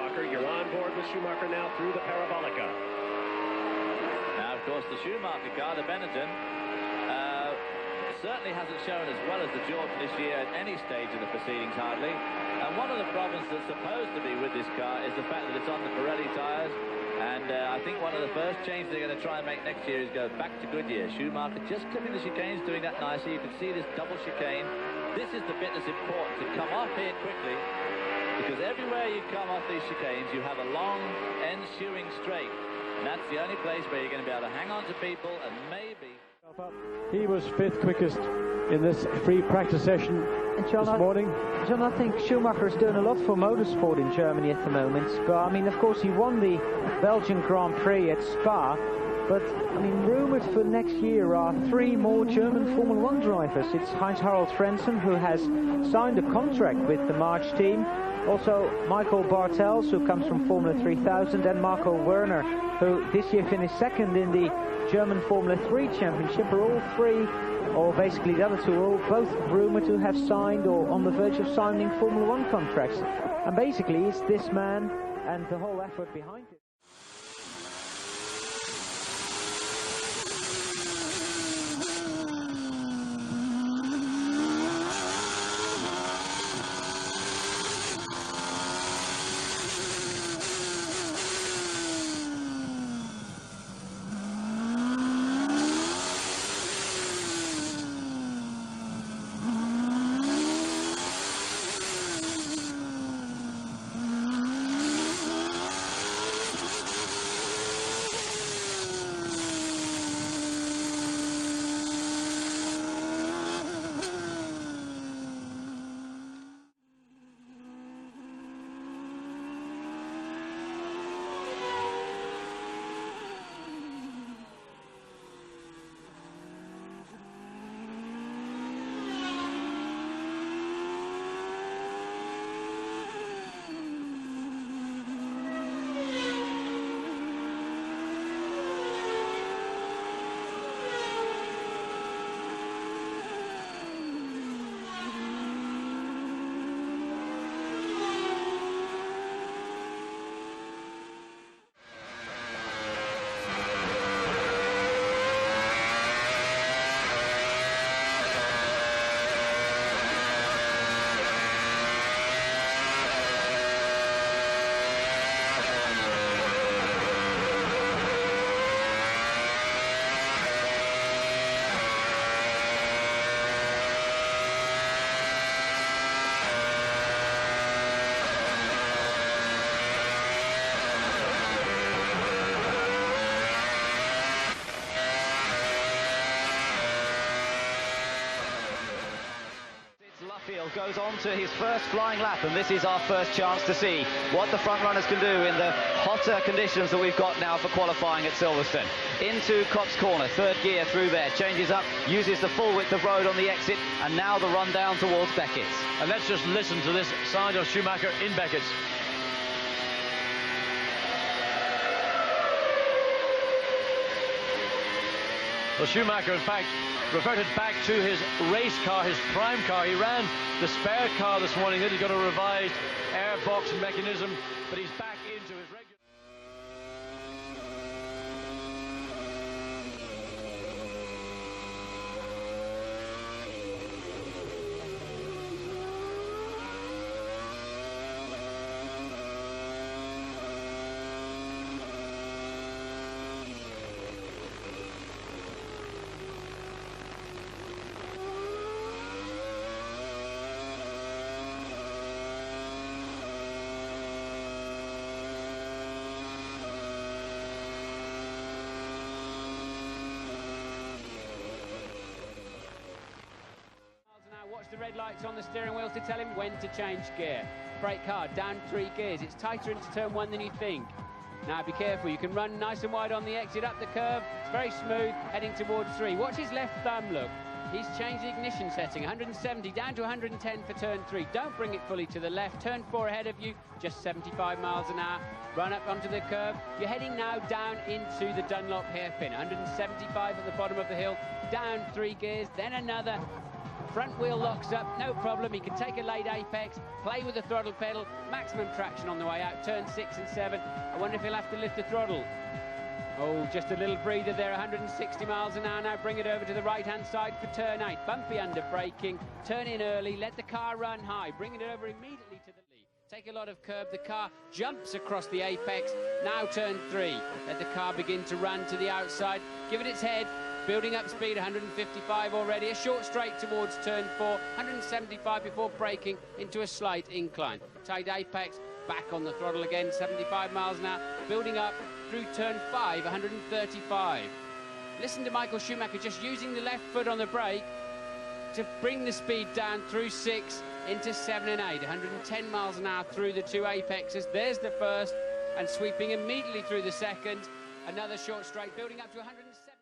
Schumacher. You're on board with Schumacher now through the Parabolica. Now, of course, the Schumacher car, the Benetton, certainly hasn't shown as well as the Jordan this year at any stage of the proceedings, hardly. And one of the problems that's supposed to be with this car is the fact that it's on the Pirelli tyres. And I think one of the first changes they're going to try and make next year is go back to Goodyear. Schumacher just clipping the chicanes, doing that nicely. You can see this double chicane. This is the bit that's important, to come off here quickly, because everywhere you come off these chicanes, you have a long ensuing straight. And that's the only place where you're going to be able to hang on to people and maybe... He was fifth quickest in this free practice session this morning. John, I think Schumacher's doing a lot for motorsport in Germany at the moment. But I mean, of course, he won the Belgian Grand Prix at Spa. But I mean, rumoured for next year are 3 more German Formula 1 drivers. It's Heinz-Harald Frentzen, who has signed a contract with the March team. Also, Michael Bartels, who comes from Formula 3000, and Marco Werner, who this year finished second in the German Formula 3 Championship. Are all 3, or basically the other 2, are all both rumoured to have signed or on the verge of signing Formula 1 contracts. And basically, it's this man and the whole effort behind it. Goes on to his first flying lap, and this is our first chance to see what the front runners can do in the hotter conditions that we've got now for qualifying at Silverstone. Into Kopp's corner, third gear through there, changes up, uses the full width of road on the exit, and now the run down towards Beckett's. And let's just listen to this side of Schumacher in Beckett's. Well, Schumacher, in fact, reverted back to his race car, his prime car. He ran the spare car this morning. Then he's got a revised airbox mechanism, but he's back into his regular... The red lights on the steering wheel to tell him when to change gear. Brake hard, down 3 gears. It's tighter into turn 1 than you think. Now be careful, you can run nice and wide on the exit, up the curve. It's very smooth, heading towards 3. Watch his left thumb, look. He's changed the ignition setting, 170 down to 110 for turn 3. Don't bring it fully to the left. Turn 4 ahead of you, just 75 miles an hour. Run up onto the curve. You're heading now down into the Dunlop hairpin, 175 at the bottom of the hill. Down 3 gears, then another. Front wheel locks up, no problem. He can take a late apex, play with the throttle pedal, maximum traction on the way out, turn 6 and 7. I wonder if he'll have to lift the throttle. Oh, just a little breather there, 160 miles an hour now. Bring it over to the right-hand side for turn 8. Bumpy under braking, turn in early, let the car run high, bring it over immediately to the lead. Take a lot of curb, the car jumps across the apex, now turn 3. Let the car begin to run to the outside, give it its head, building up speed, 155 already, a short straight towards turn 4, 175 before braking into a slight incline. Tight apex, back on the throttle again, 75 miles an hour, building up through turn 5, 135. Listen to Michael Schumacher just using the left foot on the brake to bring the speed down through 6 into 7 and 8, 110 miles an hour through the 2 apexes. There's the first, and sweeping immediately through the second. Another short straight, building up to 107.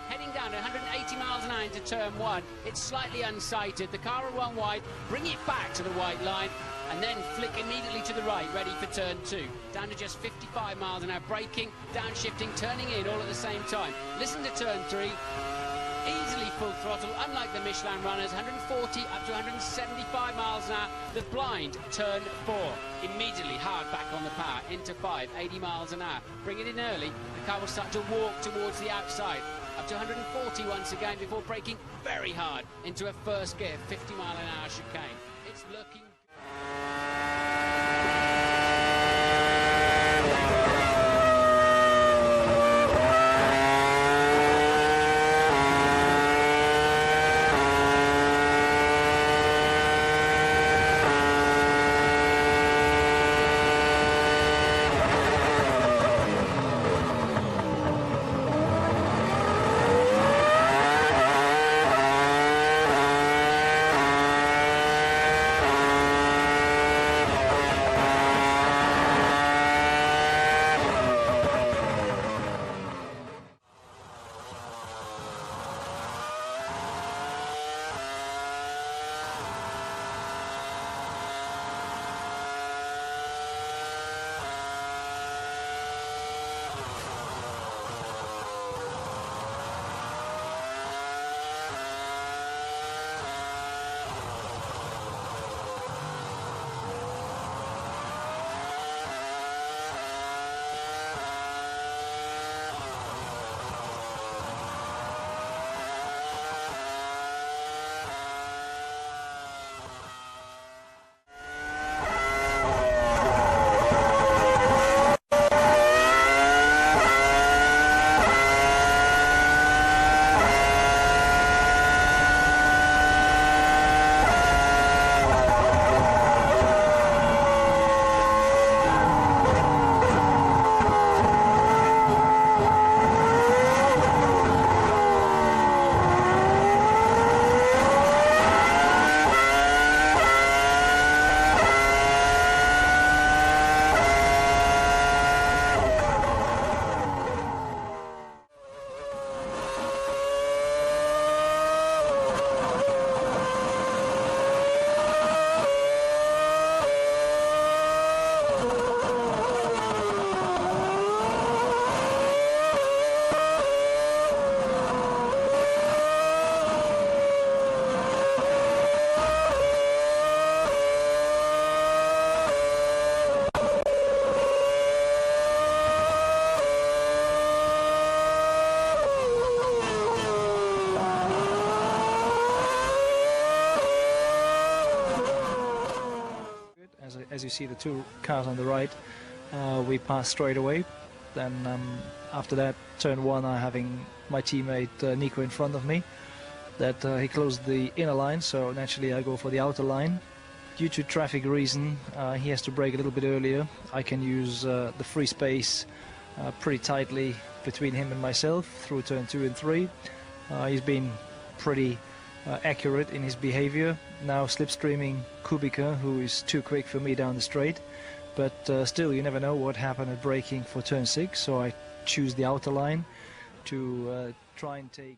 Heading down 180 miles an hour into turn 1, it's slightly unsighted. The car will run wide, bring it back to the white line, and then flick immediately to the right, ready for turn 2. Down to just 55 miles an hour, braking, downshifting, turning in all at the same time. Listen to turn 3. Easily full throttle, unlike the Michelin runners, 140 up to 175 miles an hour. The blind, turn 4. Immediately hard back on the power, into 5, 80 miles an hour. Bring it in early, the car will start to walk towards the outside. Up to 140 once again before braking very hard into a first gear, 50 mile an hour chicane. It's looking... as you see the two cars on the right, we passed straight away. Then after that, turn 1, I'm having my teammate Nico in front of me. That he closed the inner line, so naturally I go for the outer line. Due to traffic reason, he has to brake a little bit earlier. I can use the free space pretty tightly between him and myself through turn 2 and 3. He's been pretty accurate in his behavior. Now slipstreaming Kubica, who is too quick for me down the straight. But still, you never know what happened at braking for turn 6, so I choose the outer line to try and take